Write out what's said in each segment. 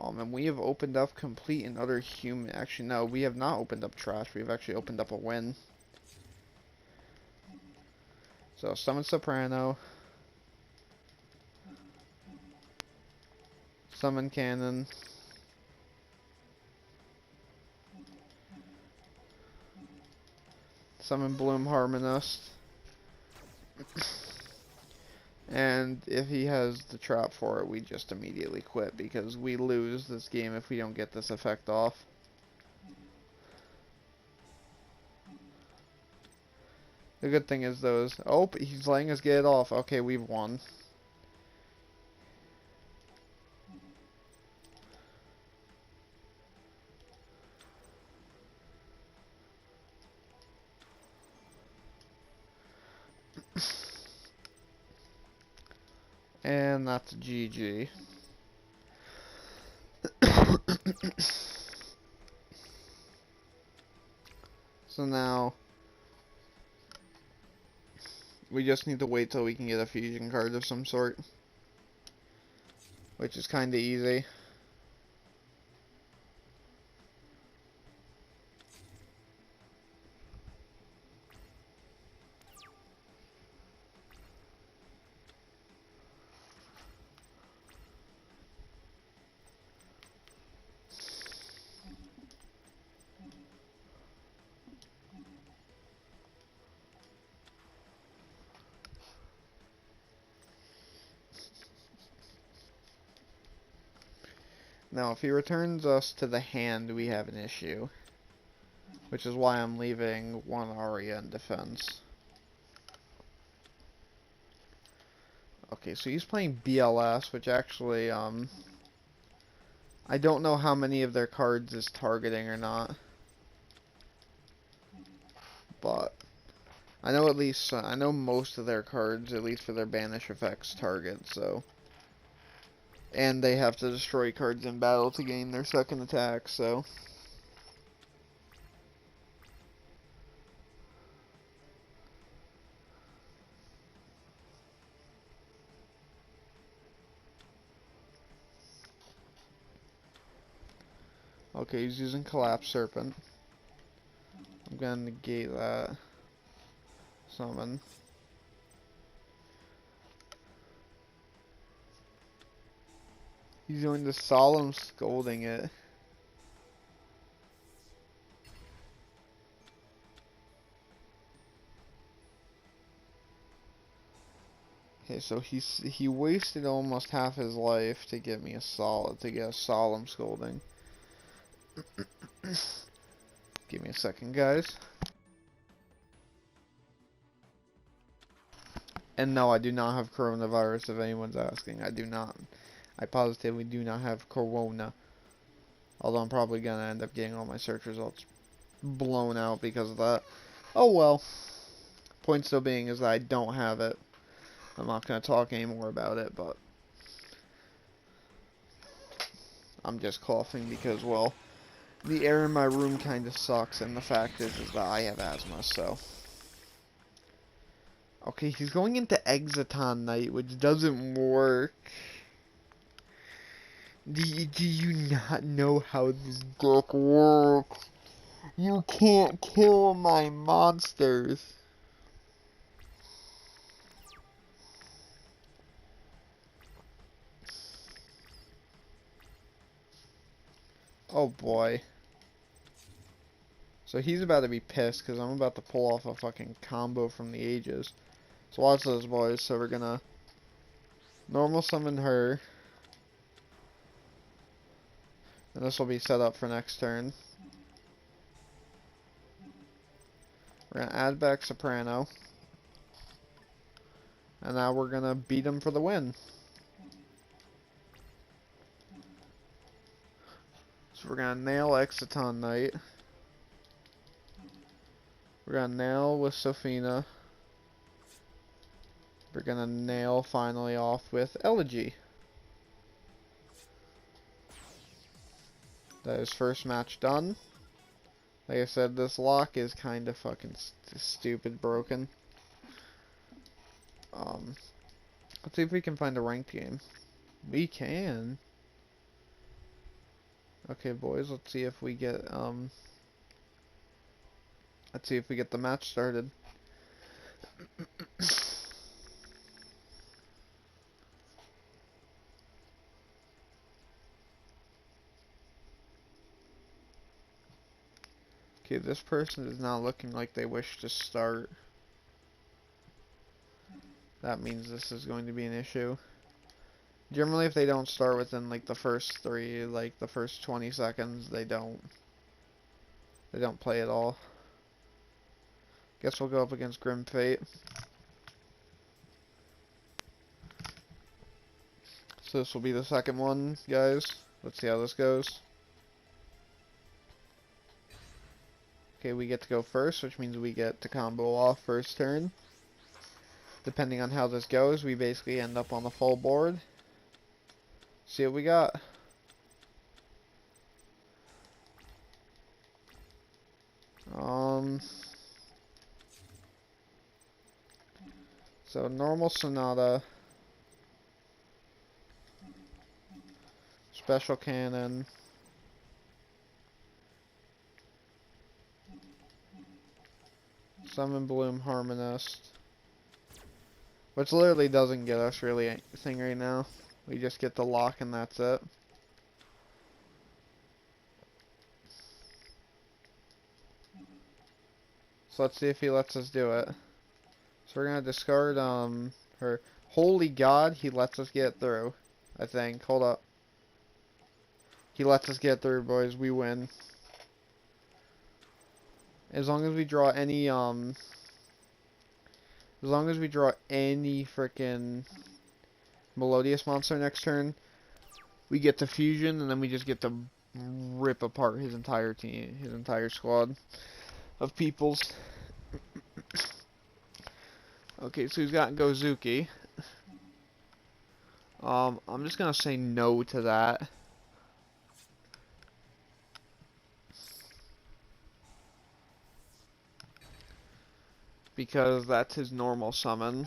And we have opened up complete and utter human. Actually, no, we have not opened up trash. We've actually opened up a win. So, summon Soprano. Summon Cannon. Summon Bloom Harmonist. And if he has the trap for it, we just immediately quit because we lose this game if we don't get this effect off. The good thing is those. Oh, he's letting us get it off. Okay, we've won. And that's GG. So now we just need to wait till we can get a fusion card of some sort, which is kind of easy. Now, if he returns us to the hand, we have an issue. Which is why I'm leaving one Aria in defense. Okay, so he's playing BLS, which actually, I don't know how many of their cards is targeting or not. But I know at least, I know most of their cards, at least for their banish effects, target, so. And they have to destroy cards in battle to gain their second attack, so. Okay, he's using Collapse Serpent. I'm gonna negate that. Summon. He's doing the Solemn Scolding it. Okay, so he wasted almost half his life to get me a Solemn Scolding. Give me a second, guys. And no, I do not have coronavirus, if anyone's asking. I do not. I positively do not have corona. Although I'm probably gonna end up getting all my search results blown out because of that. Oh well. Point still being is that I don't have it. I'm not gonna talk anymore about it, but I'm just coughing because, well, the air in my room kind of sucks, and the fact is that I have asthma, so. Okay, he's going into Exciton Knight, which doesn't work. Do you not know how this deck works? You can't kill my monsters. Oh boy. So he's about to be pissed because I'm about to pull off a fucking combo from the ages. So watch those, boys. So we're gonna normal summon her. And this will be set up for next turn. We're gonna add back Soprano. And now we're gonna beat him for the win. So we're gonna nail Exciton Knight. We're gonna nail with Sophina. We're gonna nail finally off with Elegy. That is first match done. Like I said, this lock is kind of fucking stupid broken. Let's see if we can find a ranked game. We can. Okay, boys, let's see if we get the match started. Okay, this person is not looking like they wish to start. That means this is going to be an issue. Generally, if they don't start within like the first the first 20 seconds, they don't play at all. Guess we'll go up against Grim Fate. So this will be the second one, guys. Let's see how this goes. Okay, we get to go first, which means we get to combo off first turn. Depending on how this goes, we basically end up on the full board. See what we got. So normal Sonata, special cannon, summon bloom harmonist, which literally doesn't get us really anything right now. We just get the lock and that's it. So let's see if he lets us do it. So we're gonna discard her. Holy God, he lets us get through. I think. Hold up. He lets us get through, boys. We win. As long as we draw any frickin' melodius monster next turn, we get to fusion, and then we just get to rip apart his entire team, his entire squad of peoples. Okay, so he's got Gozuki. I'm just gonna say no to that. Because that's his normal summon.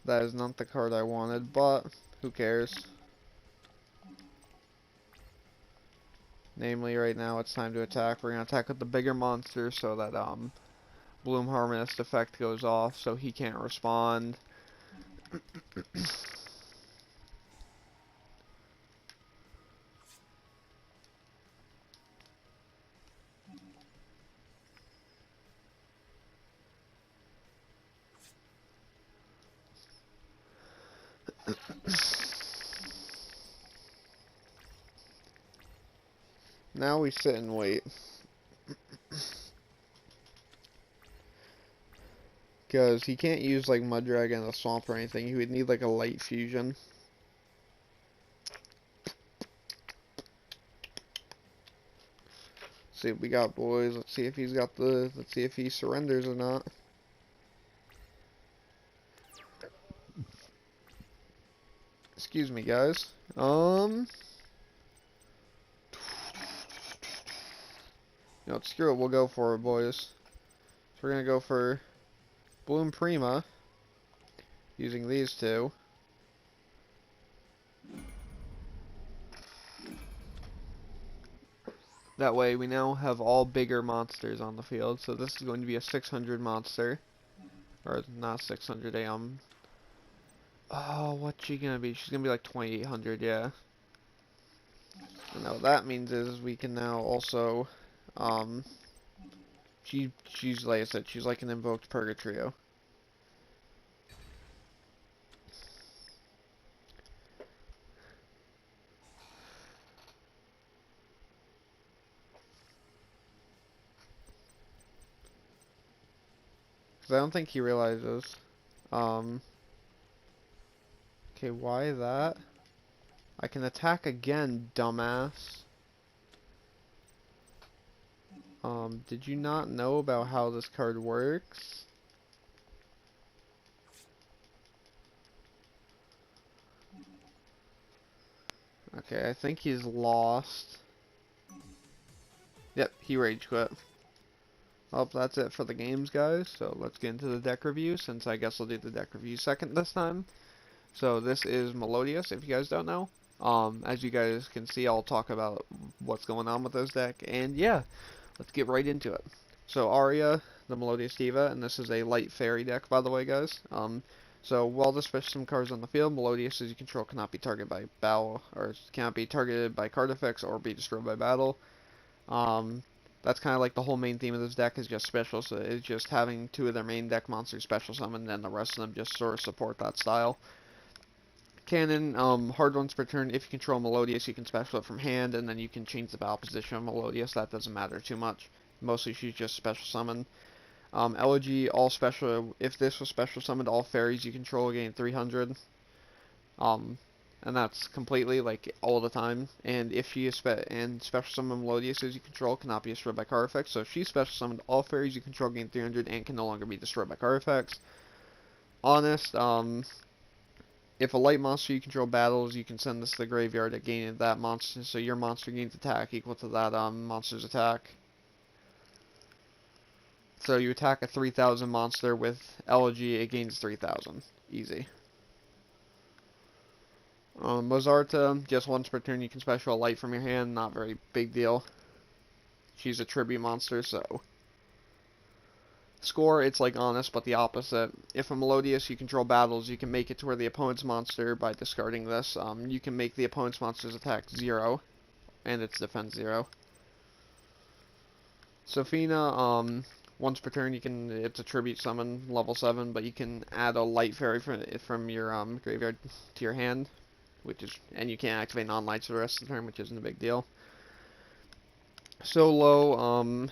That is not the card I wanted, but who cares? Namely, right now it's time to attack. We're gonna attack with the bigger monster so that Bloom Harmonist effect goes off, so he can't respond. Now we sit and wait. Because he can't use like Mud Dragon in the swamp or anything. He would need like a light fusion. See what we got, boys. Let's see if he's got the. Let's see if he surrenders or not. Excuse me, guys. You know, screw it. We'll go for it, boys. So we're gonna go for Bloom Prima using these two. That way we now have all bigger monsters on the field. So this is going to be a 600 monster. Or not 600, oh, what's she gonna be? She's gonna be like 2800, yeah. And now what that means is we can now also, she's like I said, she's like an invoked Purgatrio. Because I don't think he realizes. Okay, why that? I can attack again, dumbass. Did you not know about how this card works? Okay, I think he's lost. Yep, he rage quit. Well, that's it for the games, guys. So let's get into the deck review, since I guess I'll do the deck review second this time. So this is Melodius, if you guys don't know. As you guys can see, I'll talk about what's going on with this deck, and yeah, let's get right into it. So Aria, the Melodius Diva, and this is a light fairy deck, by the way, guys. So while the special summon cards on the field, Melodius as you control cannot be targeted by battle, or cannot be targeted by card effects, or be destroyed by battle. That's kind of like the whole main theme of this deck is just special, so it's just having two of their main deck monsters special summoned, and the rest of them just sort of support that style. Cannon, hard ones per turn. If you control Melodius, you can special it from hand, and then you can change the battle position of Melodius. That doesn't matter too much. Mostly she's just special summon. Elegy, all special. If this was special summoned, all fairies you control gain 300. And that's completely, like, all the time. And if she is special summon Melodius as you control cannot be destroyed by card effects. So if she's special summoned, all fairies you control gain 300 and can no longer be destroyed by card effects. Honest, if a light monster you control battles, you can send this to the graveyard at gain of that monster. So your monster gains attack equal to that monster's attack. So you attack a 3000 monster with Elegy, it gains 3000. Easy. Mozarta, just once per turn you can special a light from your hand, not very big deal. She's a tribute monster, so. Score, it's like Honest, but the opposite. If a Melodius you control battles, you can make it to where the opponent's monster, by discarding this, you can make the opponent's monster's attack 0, and its defense 0. Sophina, once per turn, it's a tribute summon, level 7, but you can add a light fairy from your graveyard to your hand, and you can't activate non-lights for the rest of the turn, which isn't a big deal. Solo,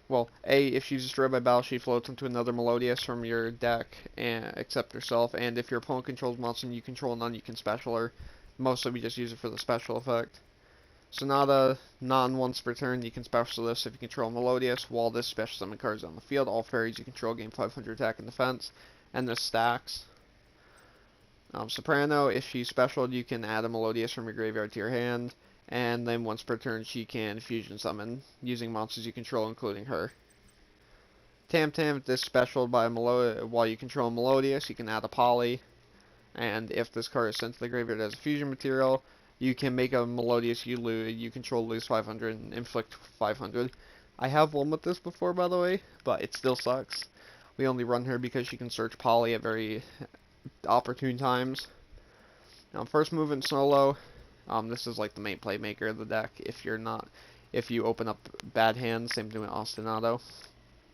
well, if she's destroyed by battle, she floats into another Melodius from your deck, except herself, and if your opponent controls monster and you control none, you can special her. Mostly we just use it for the special effect. Sonata, once per turn, you can special this if you control Melodius. While this special summon card is on the field, all fairies you control gain 500 attack and defense, and this stacks. Soprano, if she's special, you can add a Melodius from your graveyard to your hand, and then once per turn she can fusion summon using monsters you control, including her. Tam Tam, if this special by while you control Melodius, you can add a Poly, and if this card is sent to the graveyard as a fusion material, you can make a Melodius you control lose 500 and inflict 500. I have won with this before, by the way, but it still sucks. We only run her because she can search Poly at very opportune times. First move in solo. This is like the main playmaker of the deck. If you open up bad hands, same thing with Ostinato.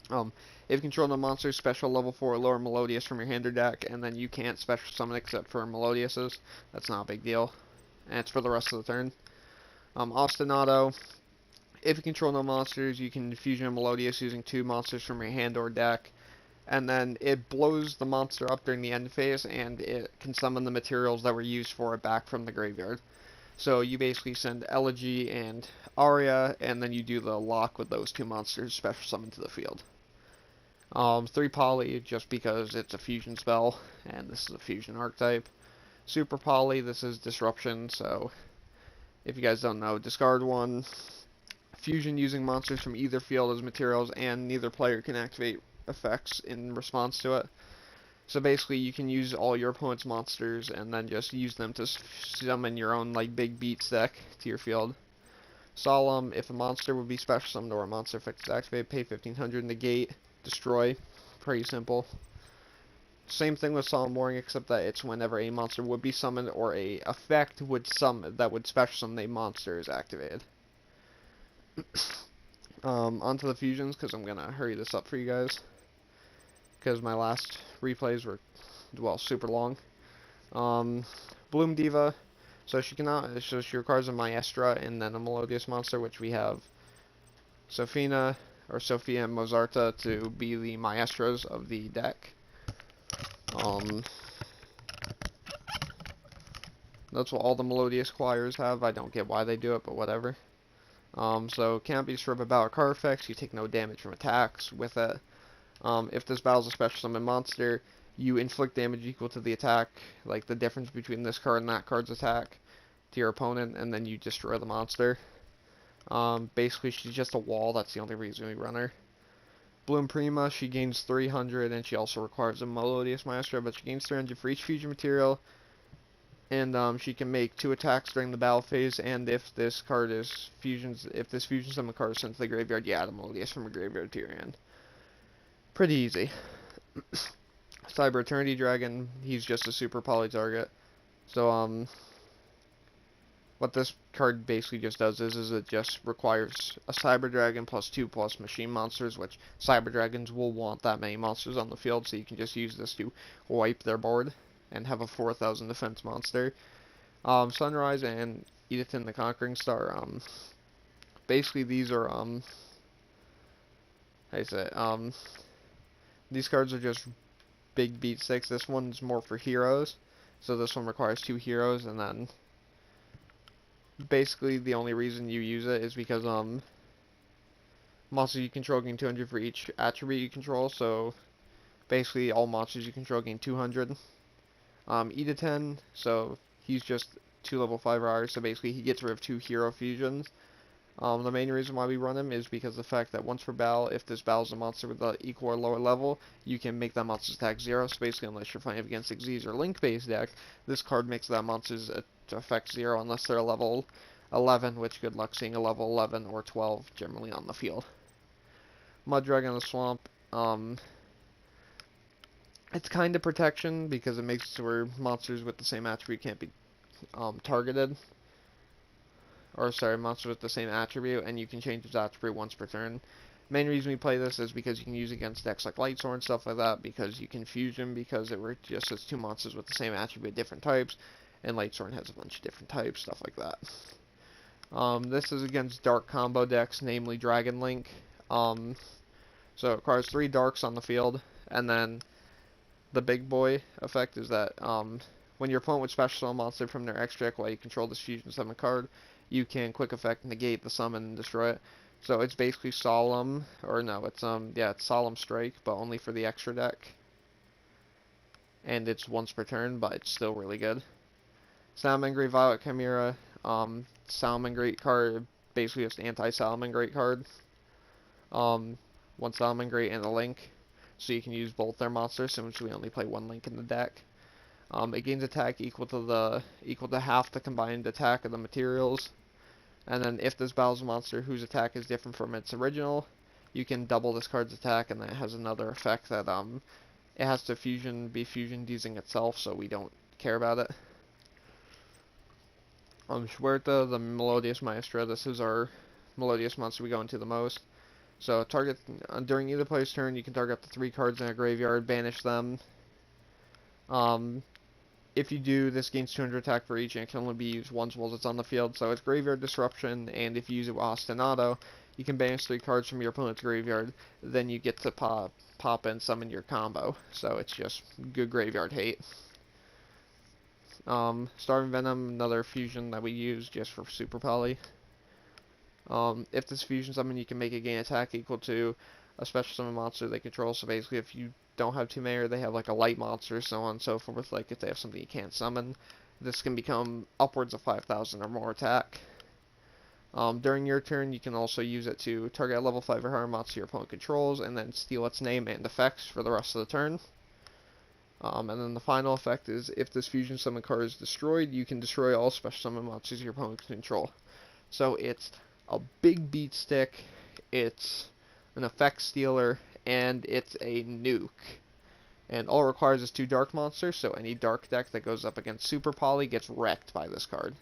If you control the monster, special level 4 or lower Melodius from your hand or deck, and then you can't special summon except for Melodiuses. That's not a big deal. And it's for the rest of the turn. Ostinato, if you control no monsters, you can fusion a Melodius using 2 monsters from your hand or deck. And then it blows the monster up during the end phase, and it can summon the materials that were used for it back from the graveyard. So you basically send Elegy and Aria, and then you do the lock with those 2 monsters special summon to the field. 3 Poly, just because it's a fusion spell, and this is a fusion archetype. Super Poly, this is Disruption, so if you guys don't know, discard 1. Fusion using monsters from either field as materials, and neither player can activate effects in response to it. So basically you can use all your opponent's monsters and then just use them to summon your own like big beats deck to your field. Solemn, if a monster would be special summoned or a monster effect is activated, pay 1500, negate, destroy. Pretty simple. Same thing with Solemn Warning, except that it's whenever a monster would be summoned or a effect would summon that would special summon a monster is activated. Onto the fusions, because I'm gonna hurry this up for you guys, because my last replays were, well, super long. Bloom Diva, so she requires a Maestra and then a Melodius monster, which we have Sophia and Mozarta to be the Maestras of the deck. That's what all the Melodius choirs have. I don't get why they do it, but whatever. So can't be destroyed by battle card effects. You take no damage from attacks with it. If this battle's a special summon monster, you inflict damage equal to the attack, like the difference between this card and that card's attack, to your opponent, and then you destroy the monster. Basically, she's just a wall. That's the only reason we run her. Bloom Prima, she gains 300, and she also requires a Melodius Maestro, but she gains 300 for each fusion material. And she can make 2 attacks during the battle phase, and if this card is if this fusion summon card is sent to the graveyard, you add a Melodius from a graveyard to your hand. Pretty easy. Cyber Eternity Dragon, he's just a super poly target. So, what this card basically just does is it just requires a Cyber Dragon plus 2+ machine monsters, which Cyber Dragons will want that many monsters on the field, so you can just use this to wipe their board and have a 4,000 defense monster. Sunrise and Edithin the Conquering Star, basically these are, how do you say it? These cards are just big beat sticks. This one's more for heroes, so this one requires 2 heroes, and then basically the only reason you use it is because monsters you control gain 200 for each attribute you control, so basically all monsters you control gain 200. Edithin, so he's just 2 level 5 hours, so basically he gets rid of 2 hero fusions. The main reason why we run him is because of the fact that once per battle, if this battle is a monster with an equal or lower level, you can make that monster's attack 0, so basically unless you're fighting against Xyz or Link-based deck, this card makes that monster's effect 0 unless they're level 11, which good luck seeing a level 11 or 12 generally on the field. Mud Dragon in the Swamp, it's kind of protection because it makes it so where monsters with the same attribute can't be targeted. Or sorry, monsters with the same attribute, and you can change its attribute once per turn. Main reason we play this is because you can use against decks like Lightsworn and stuff like that, because you can fusion because it just has 2 monsters with the same attribute, different types, and Lightsworn has a bunch of different types, stuff like that. This is against dark combo decks, namely Dragon Link. So it requires 3 darks on the field, and then the big boy effect is that when your opponent would special summon a monster from their extra deck while you control this fusion summon card, you can quick effect negate the summon and destroy it. So it's basically Solemn, or no, it's it's Solemn Strike, but only for the extra deck. And it's once per turn, but it's still really good. Salamangreat Violet Chimera, Salamangreat card, basically just anti-Salamangreat card. One Salamangreat and a Link, so you can use both their monsters, since we only play 1 Link in the deck. It gains attack equal to half the combined attack of the materials. And then if this battles a monster whose attack is different from its original, you can double this card's attack, and then it has another effect that it has to be fusioned using itself, so we don't care about it. Schwerta, the Melodius Maestro, this is our Melodius monster we go into the most. So target during either player's turn, you can target up to 3 cards in a graveyard, banish them. If you do, this gains 200 attack for each, and it can only be used once while it's on the field, so it's Graveyard Disruption, and if you use it with Ostinato, you can banish 3 cards from your opponent's graveyard, then you get to pop and summon your combo, so it's just good graveyard hate. Starving Venom, another fusion that we use just for Super Poly. If this fusion summon, you can make a gain attack equal to a special summon monster they control, so basically if you don't have 2 mana, or they have like a light monster, so on and so forth, like if they have something you can't summon, this can become upwards of 5,000 or more attack. During your turn, you can also use it to target a level 5 or higher monster your opponent controls, and then steal its name and effects for the rest of the turn. And then the final effect is, if this fusion summon card is destroyed, you can destroy all special summon monsters your opponent can control. So it's a big beat stick, it's an effect stealer, and it's a nuke. And all it requires is 2 dark monsters, so any dark deck that goes up against Super Poly gets wrecked by this card.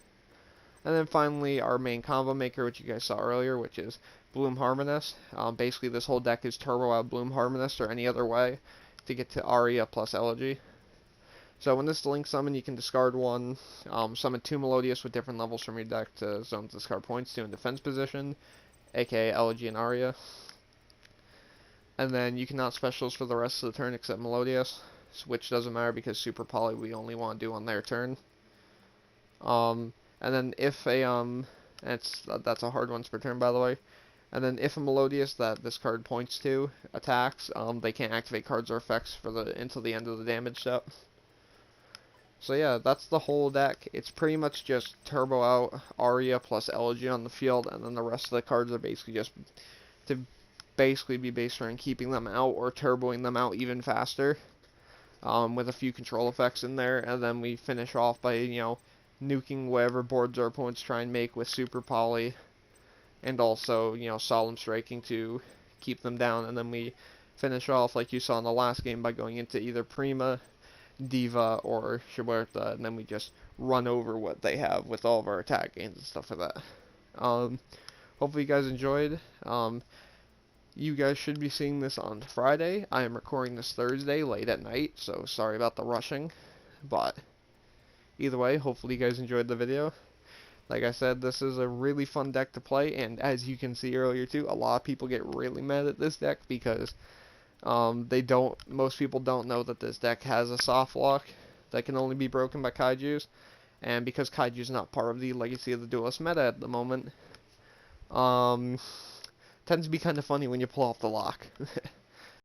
And then finally, our main combo maker, which you guys saw earlier, which is Bloom Harmonist. Basically, this whole deck is turbo out Bloom Harmonist or any other way to get to Aria plus Elegy. So when this is Link Summon, you can discard 1, summon 2 Melodius with different levels from your deck to zones this card points to in defense position, aka Elegy and Aria. And then you cannot specials for the rest of the turn except Melodius, which doesn't matter because Super Poly we only want to do on their turn. And then if that's a hard once per turn, by the way. And then if a Melodius that this card points to attacks, they can't activate cards or effects until the end of the damage step. So yeah, that's the whole deck. It's pretty much just turbo out Arya plus Elegy on the field, and then the rest of the cards are basically just to basically be based around keeping them out or turboing them out even faster, with a few control effects in there, and then we finish off by, nuking whatever boards our opponents try and make with Super Poly, and also, Solemn Striking to keep them down, and then we finish off, like you saw in the last game, by going into either Prima, Diva, or Shiberta, and then we just run over what they have with all of our attack gains and stuff like that. Hopefully you guys enjoyed. You guys should be seeing this on Friday. I am recording this Thursday late at night, so sorry about the rushing. But either way, hopefully you guys enjoyed the video. Like I said, this is a really fun deck to play, and as you can see earlier too, a lot of people get really mad at this deck because most people don't know that this deck has a soft lock that can only be broken by kaijus, and because kaiju's not part of the Legacy of the Duelist meta at the moment, tends to be kind of funny when you pull off the lock.